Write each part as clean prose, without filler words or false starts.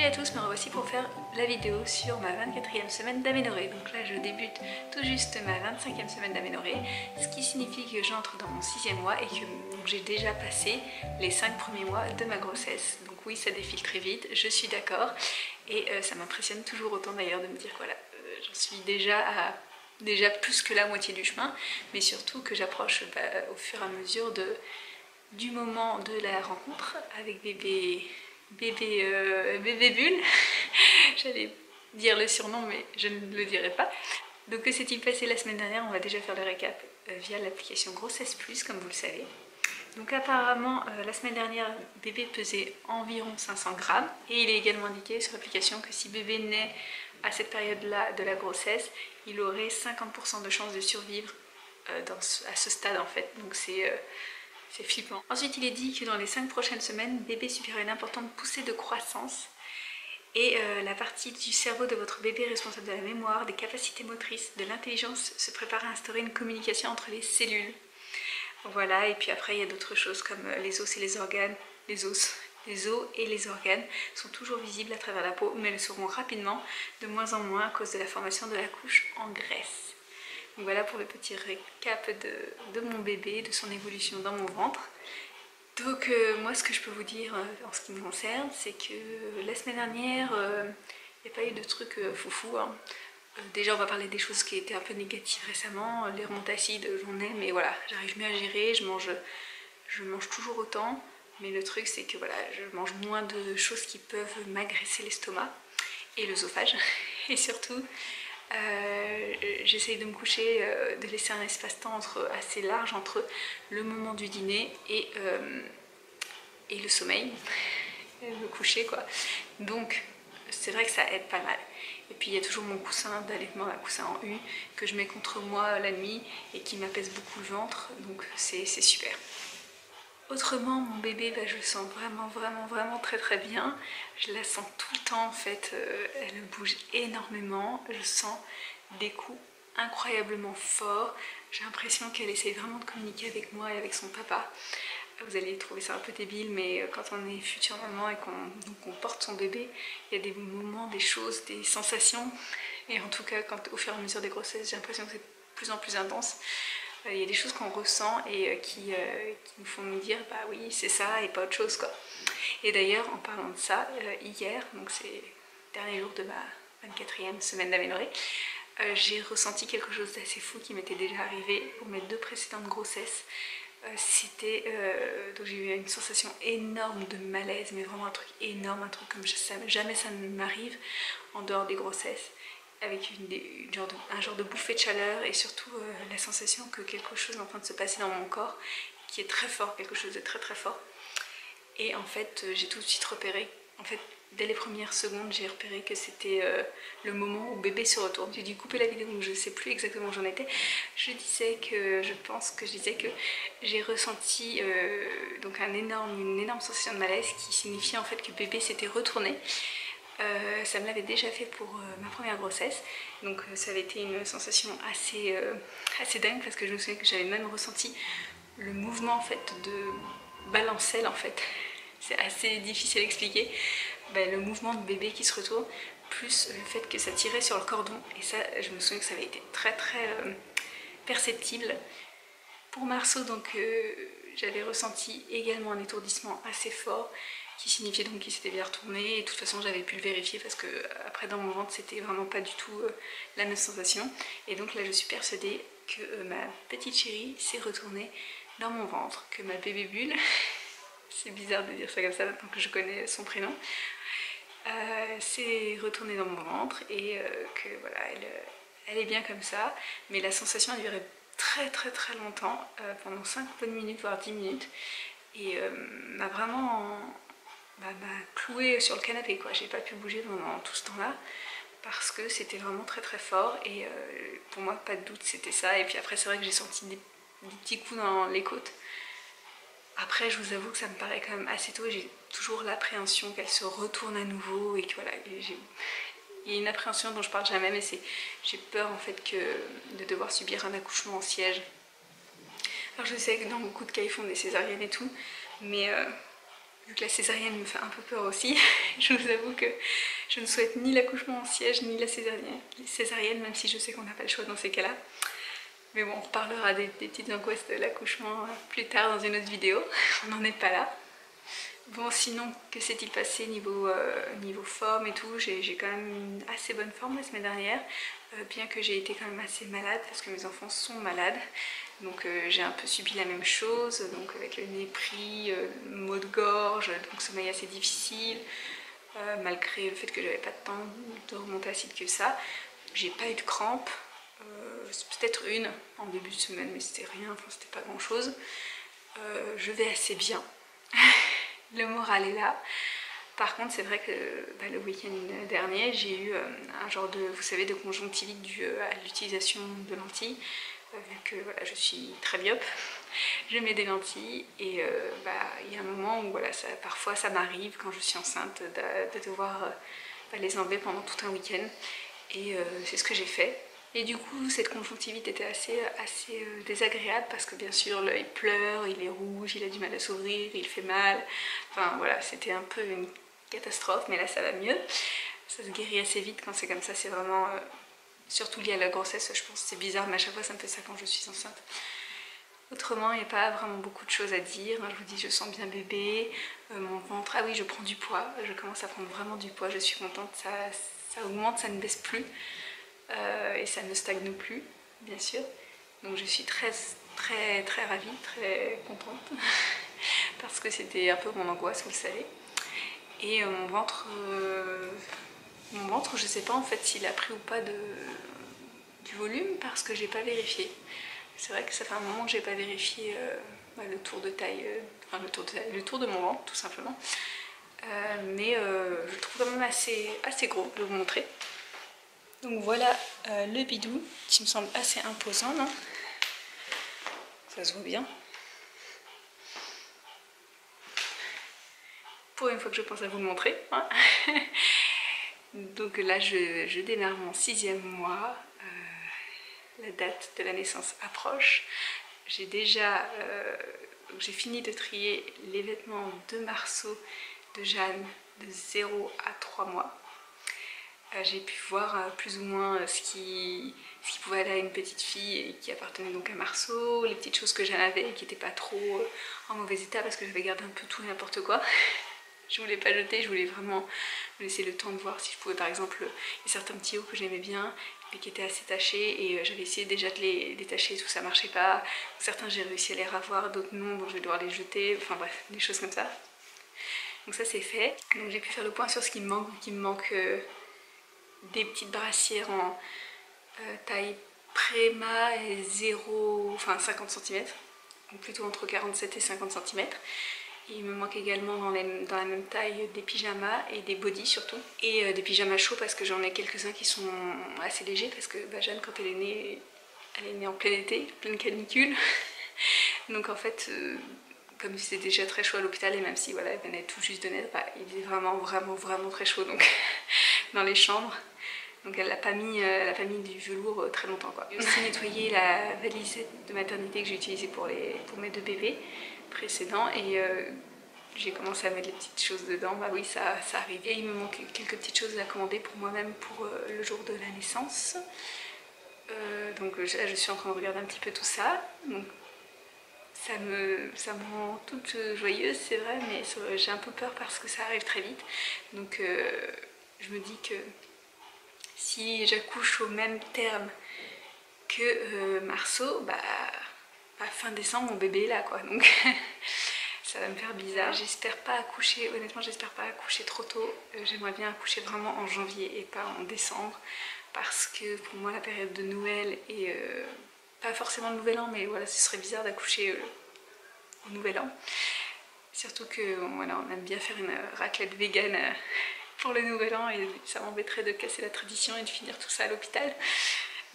Salut à tous, me revoici pour faire la vidéo sur ma 24e semaine d'aménorrhée. Donc là je débute tout juste ma 25e semaine d'aménorrhée, ce qui signifie que j'entre dans mon 6e mois et que j'ai déjà passé les 5 premiers mois de ma grossesse. Donc oui, ça défile très vite, je suis d'accord, et ça m'impressionne toujours autant d'ailleurs de me dire que voilà, j'en suis déjà à plus que la moitié du chemin, mais surtout que j'approche au fur et à mesure du moment de la rencontre avec bébé Bulle. J'allais dire le surnom mais je ne le dirai pas. Donc que s'est-il passé la semaine dernière? On va déjà faire le récap via l'application Grossesse Plus, comme vous le savez. Donc apparemment la semaine dernière bébé pesait environ 500 grammes et il est également indiqué sur l'application que si bébé naît à cette période-là de la grossesse, il aurait 50% de chances de survivre à ce stade en fait. Donc c'est flippant. Ensuite, il est dit que dans les 5 prochaines semaines, bébé subira une importante poussée de croissance et la partie du cerveau de votre bébé responsable de la mémoire, des capacités motrices, de l'intelligence se prépare à instaurer une communication entre les cellules. Voilà, et puis après, il y a d'autres choses comme les os et les organes. Les os et les organes sont toujours visibles à travers la peau, mais le seront rapidement de moins en moins à cause de la formation de la couche en graisse. Donc voilà pour le petit récap de mon bébé, de son évolution dans mon ventre. Donc moi ce que je peux vous dire en ce qui me concerne, c'est que la semaine dernière, il n'y a pas eu de trucs foufou. Hein. Déjà on va parler des choses qui étaient un peu négatives récemment, les remontées acides j'en ai, mais voilà, j'arrive mieux à gérer, je mange toujours autant, mais le truc c'est que voilà, je mange moins de choses qui peuvent m'agresser l'estomac et l'œsophage, et surtout j'essaye de me coucher, de laisser un espace-temps assez large entre le moment du dîner et le sommeil, le coucher quoi. Donc c'est vrai que ça aide pas mal. Et puis il y a toujours mon coussin d'allaitement, un coussin en U, que je mets contre moi la nuit et qui m'apaise beaucoup le ventre, donc c'est super. Autrement, mon bébé, je le sens vraiment très bien. Je la sens tout le temps en fait, elle bouge énormément, je sens des coups incroyablement forts. J'ai l'impression qu'elle essaye vraiment de communiquer avec moi et avec son papa. Vous allez trouver ça un peu débile, mais quand on est future maman et qu'on porte son bébé, il y a des moments, des choses, des sensations. Et en tout cas, au fur et à mesure des grossesses, j'ai l'impression que c'est de plus en plus intense. Il y a des choses qu'on ressent et qui nous font nous dire bah oui c'est ça et pas autre chose quoi. Et d'ailleurs en parlant de ça, hier, donc c'est le dernier jour de ma 24e semaine d'aménorrhée, j'ai ressenti quelque chose d'assez fou qui m'était déjà arrivé pour mes 2 précédentes grossesses. Donc j'ai eu une sensation énorme de malaise, mais vraiment un truc énorme, un truc comme jamais ça ne m'arrive en dehors des grossesses, avec un genre de bouffée de chaleur et surtout la sensation que quelque chose est en train de se passer dans mon corps qui est très fort, quelque chose de très fort. Et en fait j'ai tout de suite repéré, en fait dès les premières secondes j'ai repéré que c'était le moment où bébé se retourne. J'ai dû couper la vidéo donc je ne sais plus exactement où j'en étais. Je pense que je disais que j'ai ressenti donc une énorme sensation de malaise qui signifiait en fait que bébé s'était retourné. Ça me l'avait déjà fait pour ma première grossesse, donc ça avait été une sensation assez dingue parce que je me souviens que j'avais même ressenti le mouvement en fait de balancelle en fait. C'est assez difficile à expliquer, le mouvement de bébé qui se retourne, plus le fait que ça tirait sur le cordon, et ça je me souviens que ça avait été très perceptible. Pour Marceau donc j'avais ressenti également un étourdissement assez fort qui signifiait donc qu'il s'était bien retourné, et de toute façon j'avais pu le vérifier parce que après dans mon ventre c'était vraiment pas du tout la même sensation, et donc là je suis persuadée que ma petite chérie s'est retournée dans mon ventre, que ma bébé Bulle c'est bizarre de dire ça comme ça maintenant que je connais son prénom, s'est retournée dans mon ventre et que voilà elle est bien comme ça, mais la sensation a duré très longtemps, pendant 5 bonnes minutes voire 10 minutes, et m'a vraiment clouée sur le canapé quoi. J'ai pas pu bouger pendant tout ce temps là parce que c'était vraiment très fort, et pour moi pas de doute c'était ça. Et puis après c'est vrai que j'ai senti des petits coups dans les côtes. Après je vous avoue que ça me paraît quand même assez tôt et j'ai toujours l'appréhension qu'elle se retourne à nouveau, et que voilà, il y a une appréhension dont je parle jamais, mais j'ai peur en fait de devoir subir un accouchement en siège. Alors je sais que dans beaucoup de cas ils font des césariennes et tout, mais vu que la césarienne me fait un peu peur aussi. Je vous avoue que je ne souhaite ni l'accouchement en siège ni la césarienne, même si je sais qu'on n'a pas le choix dans ces cas-là. Mais bon, on reparlera des petites angoisses de l'accouchement plus tard dans une autre vidéo. On n'en est pas là. Bon, sinon, que s'est-il passé niveau forme et tout? J'ai quand même une assez bonne forme la semaine dernière, bien que j'ai été quand même assez malade parce que mes enfants sont malades. Donc j'ai un peu subi la même chose, donc avec le nez pris, maux de gorge, donc sommeil assez difficile, malgré le fait que j'avais pas de temps de remonter à site que ça. J'ai pas eu de crampes, peut-être une en début de semaine, mais c'était rien, enfin c'était pas grand chose. Je vais assez bien. Le moral est là. Par contre, c'est vrai que le week-end dernier, j'ai eu un genre de, vous savez, de conjonctivite dû à l'utilisation de lentilles. Vu que voilà, je suis très myope, je mets des lentilles et il y a un moment où voilà, parfois ça m'arrive quand je suis enceinte de devoir les enlever pendant tout un week-end. Et c'est ce que j'ai fait. Et du coup, cette conjonctivite était assez désagréable parce que bien sûr, il pleure, il est rouge, il a du mal à s'ouvrir, il fait mal. Enfin voilà, c'était un peu une catastrophe, mais là ça va mieux. Ça se guérit assez vite quand c'est comme ça, c'est vraiment... surtout lié à la grossesse, je pense, c'est bizarre, mais à chaque fois ça me fait ça quand je suis enceinte. Autrement, il n'y a pas vraiment beaucoup de choses à dire. Je vous dis, je sens bien bébé, mon ventre... Ah oui, je prends du poids, je commence à prendre vraiment du poids, je suis contente, ça augmente, ça ne baisse plus. Et ça ne stagne plus, bien sûr. Donc je suis très ravie, très contente parce que c'était un peu mon angoisse, vous le savez. Et mon ventre, je sais pas en fait s'il a pris ou pas du volume parce que j'ai pas vérifié. C'est vrai que ça fait un moment que j'ai pas vérifié le tour de taille, le tour de mon ventre tout simplement. Mais je le trouve quand même assez gros, je vais vous montrer. Donc voilà le bidou qui me semble assez imposant, non? Ça se voit bien. Pour une fois que je pense à vous le montrer. Hein. Donc là je démarre mon 6e mois. La date de la naissance approche. J'ai déjà j'ai fini de trier les vêtements de Marceau, de Jeanne, de 0 à 3 mois. J'ai pu voir plus ou moins ce qui pouvait aller à une petite fille et qui appartenait donc à Marceau, les petites choses que j'en avais et qui n'étaient pas trop en mauvais état parce que j'avais gardé un peu tout et n'importe quoi. Je voulais pas jeter, je voulais vraiment me laisser le temps de voir si je pouvais, par exemple, il y a certains petits hauts que j'aimais bien mais qui étaient assez tachés et j'avais essayé déjà de les détacher, tout ça marchait pas. Certains j'ai réussi à les ravoir, d'autres non, donc je vais devoir les jeter, enfin bref, des choses comme ça. Donc ça c'est fait. Donc j'ai pu faire le point sur ce qui me manque, il me manque des petites brassières en taille préma et 50 cm, donc plutôt entre 47 et 50 cm. Et il me manque également dans la même taille des pyjamas et des bodys surtout. Et des pyjamas chauds parce que j'en ai quelques-uns qui sont assez légers parce que Jeanne quand elle est née en plein été, pleine canicule. Donc en fait, comme c'était déjà très chaud à l'hôpital et même si voilà, elle venait tout juste de naître, il faisait vraiment très chaud donc dans les chambres. Donc elle n'a pas mis du velours très longtemps quoi. J'ai aussi nettoyé la valisette de maternité que j'ai utilisée pour mes 2 bébés précédents et j'ai commencé à mettre les petites choses dedans. Bah oui, ça arrive. Et il me manque quelques petites choses à commander pour moi-même pour le jour de la naissance. Donc là je suis en train de regarder un petit peu tout ça. Donc ça me rend toute joyeuse, c'est vrai, mais j'ai un peu peur parce que ça arrive très vite. Donc je me dis que si j'accouche au même terme que Marceau, à fin décembre mon bébé est là quoi, donc ça va me faire bizarre. J'espère pas accoucher, honnêtement j'espère pas accoucher trop tôt. J'aimerais bien accoucher vraiment en janvier et pas en décembre parce que pour moi la période de Noël et pas forcément le nouvel an, mais voilà, ce serait bizarre d'accoucher au nouvel an. Surtout que voilà, on aime bien faire une raclette végane pour le nouvel an et ça m'embêterait de casser la tradition et de finir tout ça à l'hôpital.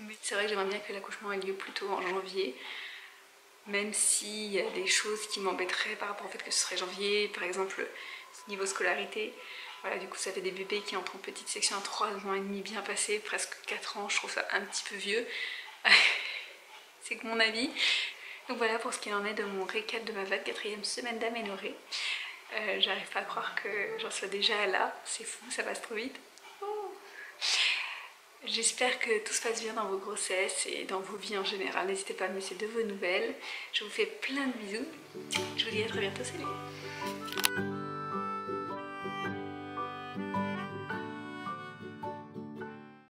Mais c'est vrai que j'aimerais bien que l'accouchement ait lieu plutôt en janvier, même s'il y a des choses qui m'embêteraient par rapport au fait que ce serait janvier, par exemple niveau scolarité. Voilà, du coup ça fait des bébés qui entrent en petite section à 3 ans et demi bien passés, presque 4 ans, je trouve ça un petit peu vieux. C'est que mon avis. Donc voilà pour ce qu'il en est de mon récap de ma 24e semaine d'aménorrhée. J'arrive pas à croire que j'en sois déjà là, c'est fou, ça passe trop vite. J'espère que tout se passe bien dans vos grossesses et dans vos vies en général. N'hésitez pas à me laisser de vos nouvelles. Je vous fais plein de bisous. Je vous dis à très bientôt, salut!